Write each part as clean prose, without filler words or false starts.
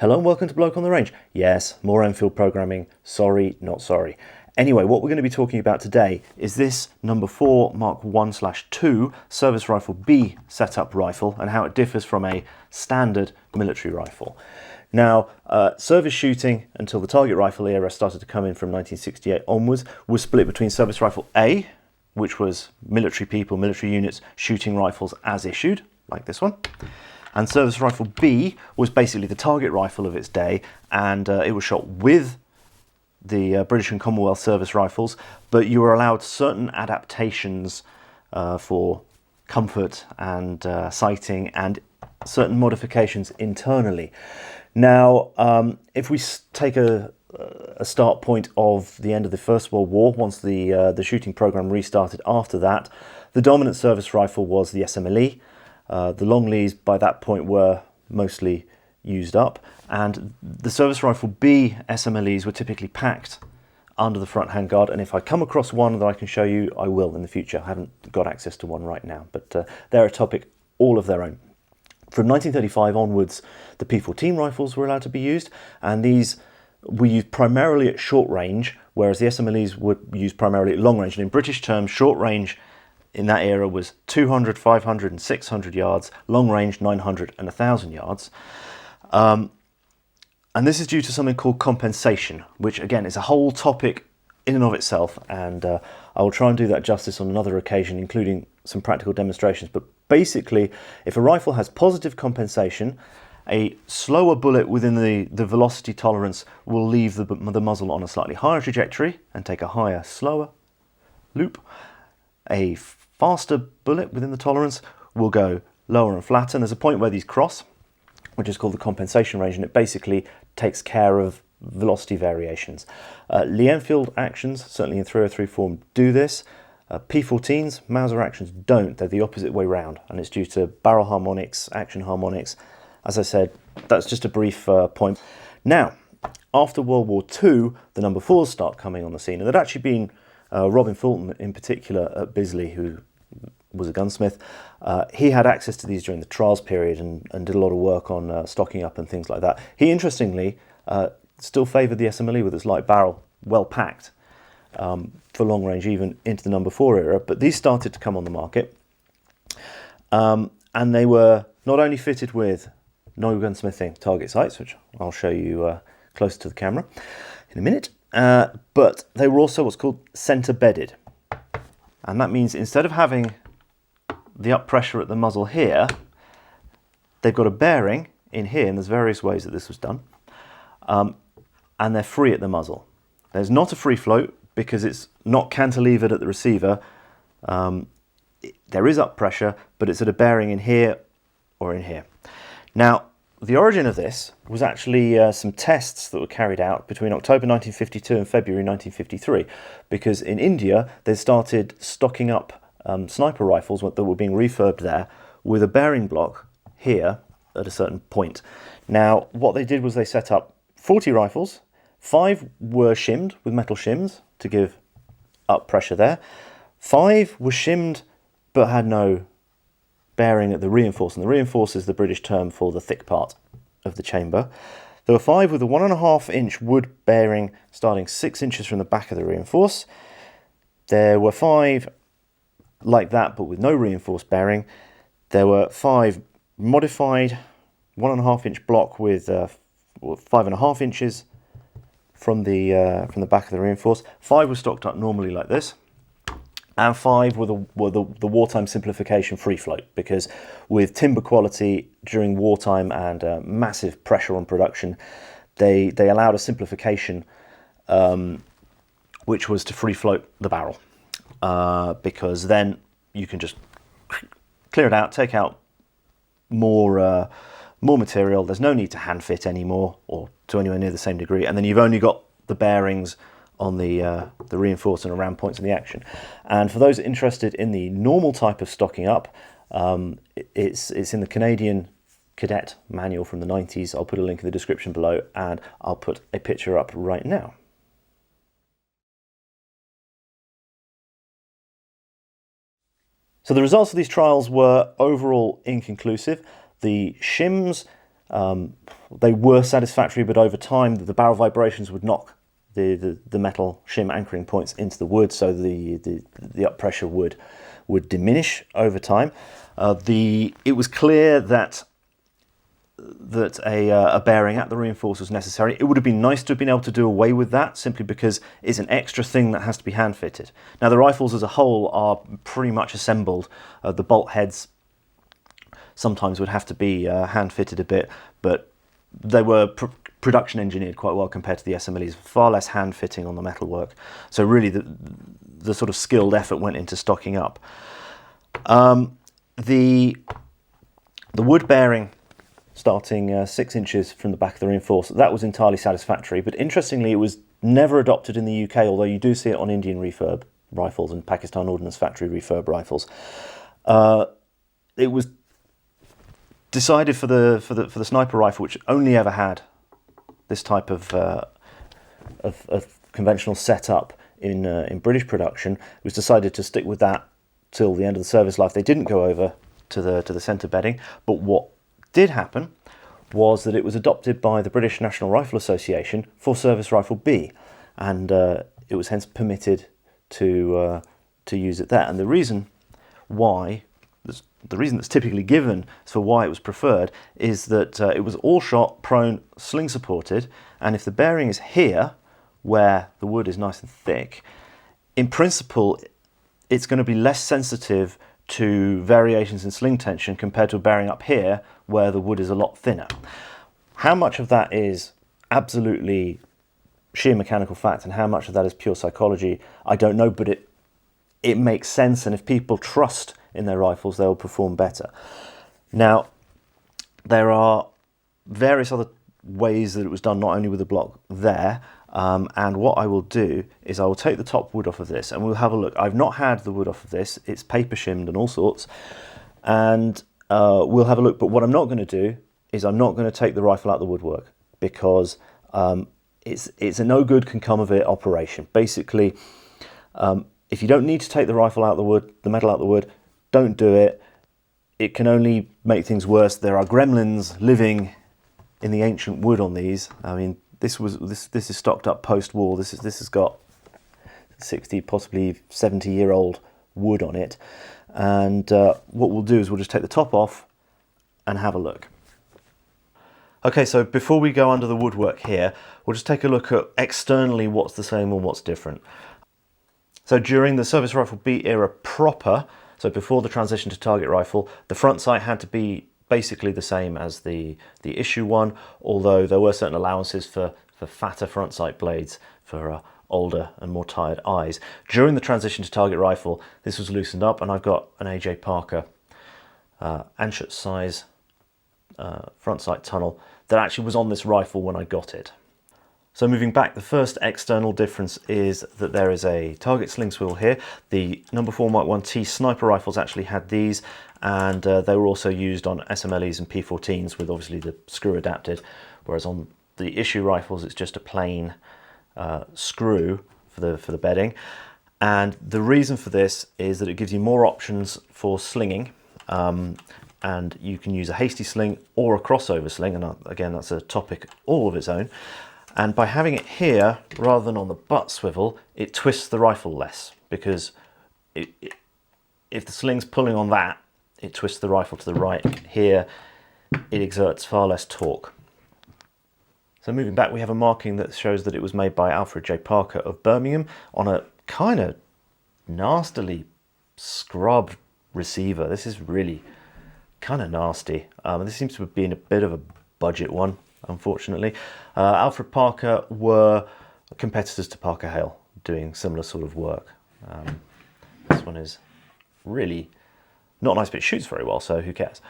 Hello and welcome to Bloke on the Range. Yes, more Enfield programming. Sorry, not sorry. Anyway, what we're going to be talking about today is this number 4 Mark 1/2 service rifle B setup rifle and how it differs from a standard military rifle. Now, service shooting until the target rifle era started to come in from 1968 onwards was split between service rifle A, which was military people, military units shooting rifles as issued, like this one. And service rifle B was basically the target rifle of its day, and it was shot with the British and Commonwealth service rifles, but you were allowed certain adaptations for comfort and sighting and certain modifications internally. Now, if we take a start point of the end of the First World War, once the shooting program restarted after that, the dominant service rifle was the SMLE. The Longleys by that point were mostly used up, and the service rifle B SMLEs were typically packed under the front handguard, and if I come across one that I can show you, I will in the future. I haven't got access to one right now, but they're a topic all of their own. From 1935 onwards, the P14 rifles were allowed to be used, and these were used primarily at short range, whereas the SMLEs were used primarily at long range. And in British terms, short range in that era was 200, 500 and 600 yards, long range 900 and 1,000 yards. And this is due to something called compensation, which again is a whole topic in and of itself, and I will try and do that justice on another occasion, including some practical demonstrations. But basically, if a rifle has positive compensation, a slower bullet within the velocity tolerance will leave the muzzle on a slightly higher trajectory and take a higher, slower loop. A faster bullet within the tolerance will go lower and flatter, and there's a point where these cross, which is called the compensation range, and it basically takes care of velocity variations. Lee-Enfield actions, certainly in 303 form, do this. P14s, Mauser actions don't. They're the opposite way round, and it's due to barrel harmonics, action harmonics. As I said, that's just a brief point. Now, after World War II, the number 4s start coming on the scene, and there'd actually been Robin Fulton in particular at Bisley, who was a gunsmith. He had access to these during the trials period and did a lot of work on stocking up and things like that. He interestingly still favoured the SMLE with its light barrel, well packed, for long range even into the number 4 era, but these started to come on the market, and they were not only fitted with no gunsmithing target sights, which I'll show you closer to the camera in a minute, but they were also what's called centre bedded, and that means instead of having the up pressure at the muzzle here, they've got a bearing in here, and there's various ways that this was done, and they're free at the muzzle. There's not a free float because it's not cantilevered at the receiver. There is up pressure, but it's at a bearing in here or in here. Now, the origin of this was actually some tests that were carried out between October 1952 and February 1953, because in India they started stocking up sniper rifles that were being refurbed there with a bearing block here at a certain point. Now, what they did was they set up 40 rifles. 5 were shimmed with metal shims to give up pressure there. 5 were shimmed but had no bearing at the reinforce, and the reinforce is the British term for the thick part of the chamber. There were 5 with a 1.5 inch wood bearing starting 6 inches from the back of the reinforce. There were 5 like that but with no reinforced bearing. There were 5 modified 1.5 inch block with 5.5 inches from the back of the reinforce. 5 were stocked up normally like this, and 5 were the wartime simplification free float, because with timber quality during wartime and massive pressure on production, they allowed a simplification, which was to free float the barrel, because then you can just clear it out, take out more material. There's no need to hand fit anymore, or to anywhere near the same degree, and then you've only got the bearings on the reinforce and around points in the action. And for those interested in the normal type of stocking up, it's in the Canadian Cadet manual from the 90s. I'll put a link in the description below, and I'll put a picture up right now. So the results of these trials were overall inconclusive. The shims They were satisfactory, but over time the barrel vibrations would knock the metal shim anchoring points into the wood, so the up pressure would diminish over time. It was clear that a bearing at the reinforce was necessary. It would have been nice to have been able to do away with that, simply because it's an extra thing that has to be hand fitted. Now the rifles as a whole are pretty much assembled. The bolt heads sometimes would have to be hand fitted a bit, but they were production engineered quite well compared to the SMLEs. Far less hand fitting on the metalwork. So really the sort of skilled effort went into stocking up. The wood bearing starting 6 inches from the back of the reinforce, that was entirely satisfactory, but interestingly it was never adopted in the UK, although you do see it on Indian refurb rifles and Pakistan Ordnance Factory refurb rifles. It was decided for the sniper rifle, which only ever had this type of conventional setup in British production. It was decided to stick with that till the end of the service life. They didn't go over to the centre bedding, but what did happen was that it was adopted by the British National Rifle Association for Service Rifle B, and it was hence permitted to use it there. And the reason that's typically given for why it was preferred is that it was all shot, prone, sling supported, and if the bearing is here, where the wood is nice and thick, in principle it's going to be less sensitive to variations in sling tension compared to a bearing up here where the wood is a lot thinner. How much of that is absolutely sheer mechanical fact and how much of that is pure psychology, I don't know, but it makes sense, and if people trust in their rifles, they'll perform better. Now, there are various other ways that it was done, not only with the block there, and what I will do is I will take the top wood off of this and we'll have a look. I've not had the wood off of this, it's paper shimmed and all sorts, and we'll have a look, but what I'm not going to do is I'm not going to take the rifle out of the woodwork, because it's a no good can come of it operation. Basically, if you don't need to take the rifle out of the wood, the metal out of the wood, don't do it. It can only make things worse. There are gremlins living in the ancient wood on these. I mean, this is stocked up post-war. This has got 60, possibly 70-year-old wood on it. And what we'll do is we'll just take the top off and have a look. Okay, so before we go under the woodwork here, we'll just take a look at externally what's the same and what's different. So during the Service Rifle B era proper, so before the transition to target rifle, the front sight had to be basically the same as the issue one, although there were certain allowances for fatter front sight blades for older and more tired eyes. During the transition to target rifle, this was loosened up, and I've got an AJ Parker Anschutz size front sight tunnel that actually was on this rifle when I got it. So moving back, the first external difference is that there is a target sling swivel here. The No. 4 Mark 1T sniper rifles actually had these, and they were also used on SMLEs and P14s with obviously the screw adapted, whereas on the issue rifles it's just a plain screw for the bedding. And the reason for this is that it gives you more options for slinging, and you can use a hasty sling or a crossover sling, and again that's a topic all of its own. And by having it here rather than on the butt swivel, it twists the rifle less, because if the sling's pulling on that, it twists the rifle to the right. Here it exerts far less torque. So moving back, we have a marking that shows that it was made by Alfred J Parker of Birmingham on a kind of nastily scrubbed receiver. This is really kind of nasty. This seems to have been a bit of a budget one, unfortunately. Alfred Parker were competitors to Parker Hale, doing similar sort of work. This one is really not nice, but it shoots very well, so who cares?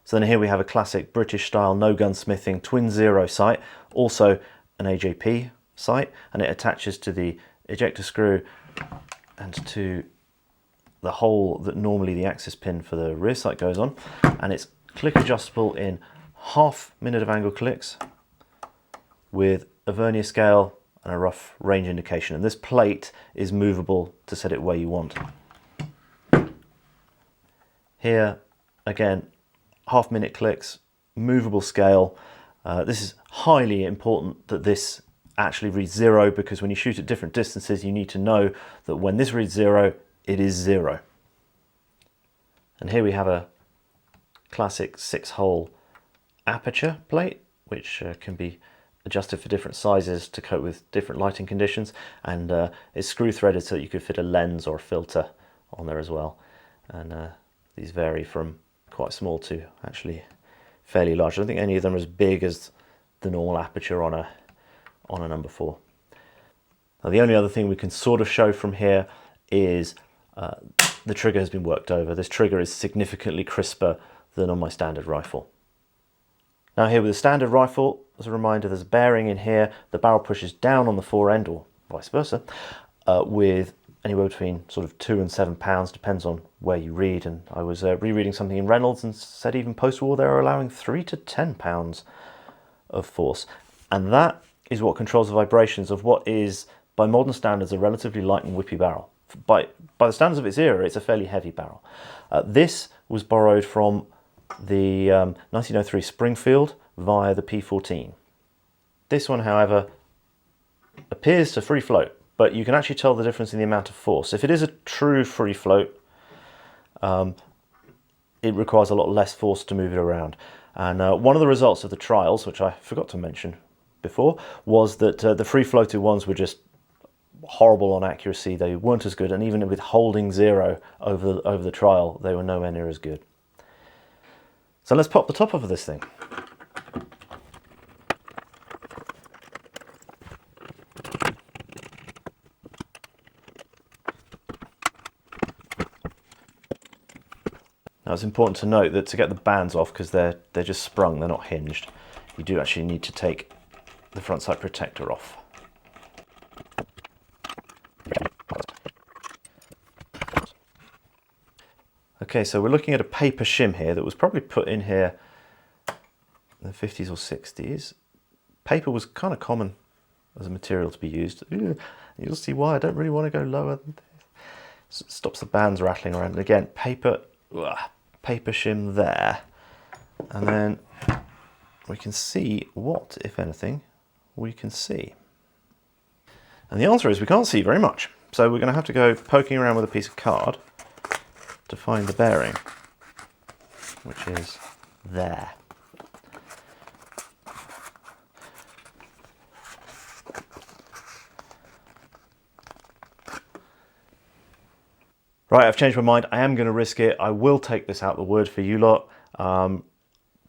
So then here we have a classic British style no gunsmithing twin zero sight, also an AJP sight, and it attaches to the ejector screw and to the hole that normally the axis pin for the rear sight goes on, and it's click adjustable in half minute of angle clicks with a vernier scale and a rough range indication, and this plate is movable to set it where you want. Here again, half minute clicks movable scale. This is highly important that this actually reads 0, because when you shoot at different distances you need to know that when this reads 0, it is 0. And here we have a classic 6-hole aperture plate, which can be adjusted for different sizes to cope with different lighting conditions, and it's screw threaded so that you could fit a lens or a filter on there as well. And these vary from quite small to actually fairly large. I don't think any of them are as big as the normal aperture on a number 4. Now, the only other thing we can sort of show from here is the trigger has been worked over. This trigger is significantly crisper than on my standard rifle. Now here with the standard rifle, as a reminder, there's a bearing in here. The barrel pushes down on the fore end, or vice versa, with anywhere between sort of 2 and 7 pounds, depends on where you read. And I was rereading something in Reynolds and said even post-war they were allowing 3 to 10 pounds of force. And that is what controls the vibrations of what is, by modern standards, a relatively light and whippy barrel. By the standards of its era, it's a fairly heavy barrel. This was borrowed from the 1903 Springfield via the P14. This one, however, appears to free float, but you can actually tell the difference in the amount of force. If it is a true free float, it requires a lot less force to move it around. And one of the results of the trials, which I forgot to mention before, was that the free floated ones were just horrible on accuracy. They weren't as good, and even with holding 0 over the trial, they were nowhere near as good. So let's pop the top off of this thing. Now it's important to note that to get the bands off, because they're just sprung, they're not hinged, you do actually need to take the front sight protector off. Okay, so we're looking at a paper shim here that was probably put in here in the 50s or 60s. Paper was kind of common as a material to be used. You'll see why I don't really want to go lower than this. It stops the bands rattling around. And again, paper shim there. And then we can see what, if anything, we can see. And the answer is we can't see very much. So we're going to have to go poking around with a piece of card to find the bearing, which is there. Right, I've changed my mind. I am going to risk it. I will take this out the wood for you lot. Part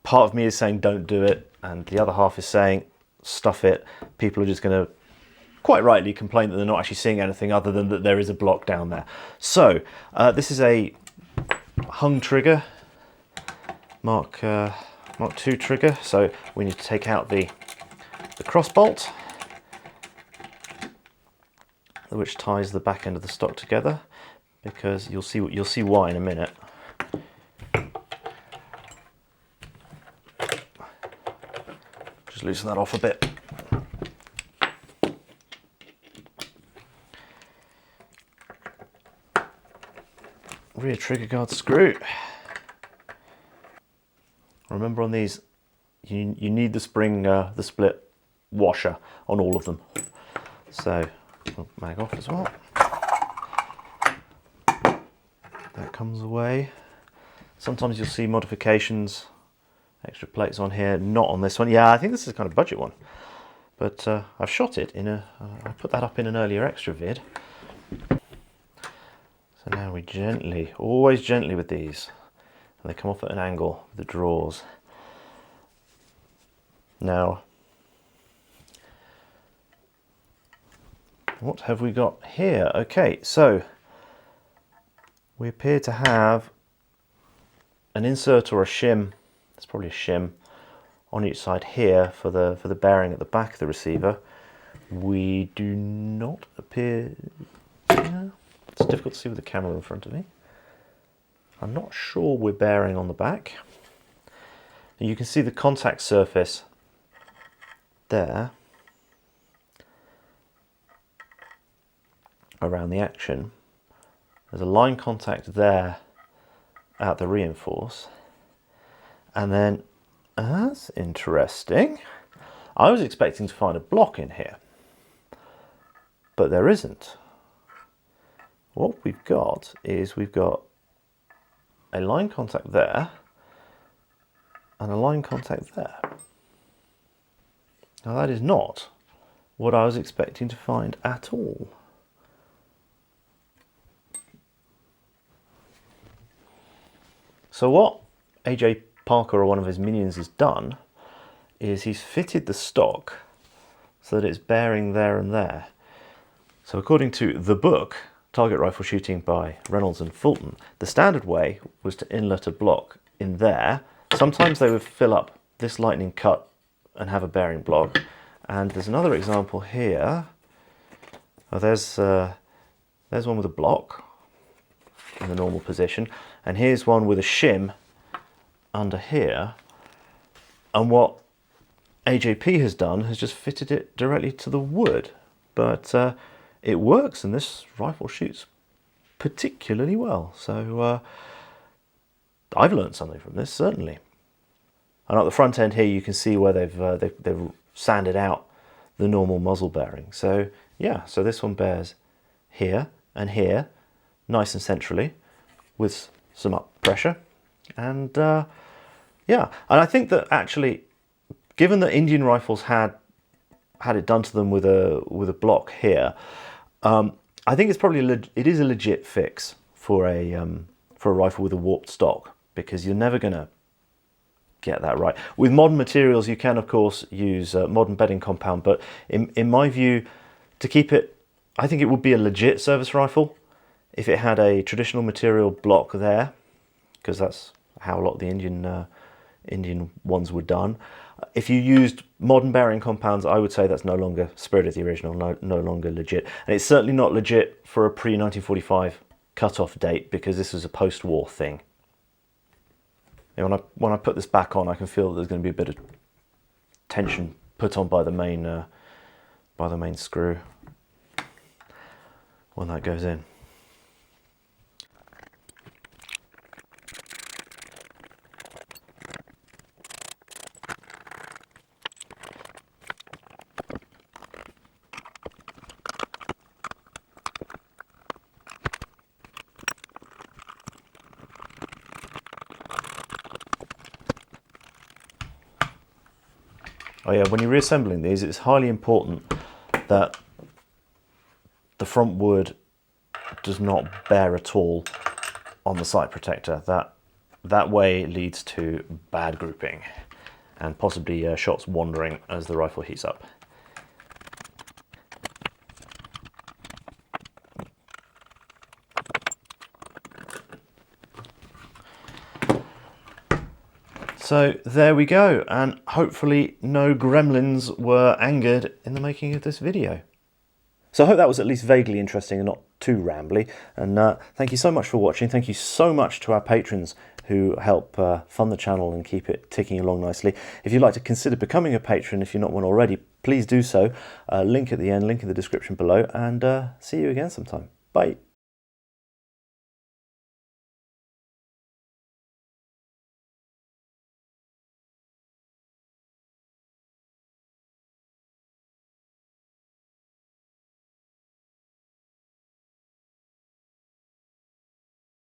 of me is saying don't do it, and the other half is saying stuff it. People are just going to quite rightly complain that they're not actually seeing anything other than that there is a block down there. So this is a hung trigger, Mark II trigger. So we need to take out the cross bolt, which ties the back end of the stock together, because you'll see why in a minute. Just loosen that off a bit. Rear trigger guard screw. Remember, on these you need the spring, the split washer on all of them. So mag off as well. That comes away. Sometimes you'll see modifications, extra plates on here, not on this one. Yeah, I think this is a kind of budget one, but I've shot it in a. I put that up in an earlier extra vid. So now we gently, always gently with these, and they come off at an angle with the drawers. Now, what have we got here? Okay, so we appear to have an insert or a shim. It's probably a shim on each side here for the bearing at the back of the receiver. We do not appear. It's difficult to see with the camera in front of me. I'm not sure we're bearing on the back. And you can see the contact surface there around the action. There's a line contact there at the reinforce, and then That's interesting. I was expecting to find a block in here, but there isn't. What we've got is we've got a line contact there and a line contact there. Now that is not what I was expecting to find at all. So what AJ Parker or one of his minions has done is he's fitted the stock so that it's bearing there and there. So according to the book, Target Rifle Shooting by Reynolds and Fulton, the standard way was to inlet a block in there. Sometimes they would fill up this lightning cut and have a bearing block. And there's another example here. Oh, there's one with a block in the normal position. And here's one with a shim under here. And what AJP has done has just fitted it directly to the wood. But it works, and this rifle shoots particularly well. So I've learned something from this, certainly. And at the front end here, you can see where they've sanded out the normal muzzle bearing. So yeah, so this one bears here and here, nice and centrally, with some up pressure. And yeah, and I think that actually, given that Indian rifles had it done to them with a block here, I think it's probably it is a legit fix for a rifle with a warped stock, because you're never going to get that right. With modern materials, you can of course use modern bedding compound, but in my view, to keep it, I think it would be a legit service rifle if it had a traditional material block there, because that's how a lot of the Indian ones were done. If you used modern bearing compounds, I would say that's no longer spirit of the original, no longer legit. And it's certainly not legit for a pre-1945 cut-off date, because this is a post-war thing. You know, when I put this back on, I can feel that there's going to be a bit of tension put on by the main screw when that goes in. Oh yeah, when you're reassembling these, it's highly important that the front wood does not bear at all on the sight protector. That way leads to bad grouping and possibly shots wandering as the rifle heats up. So there we go, and hopefully no gremlins were angered in the making of this video. So I hope that was at least vaguely interesting and not too rambly, and thank you so much for watching. Thank you so much to our patrons who help fund the channel and keep it ticking along nicely. If you'd like to consider becoming a patron, if you're not one already, please do so. Link at the end, link in the description below, and see you again sometime. Bye.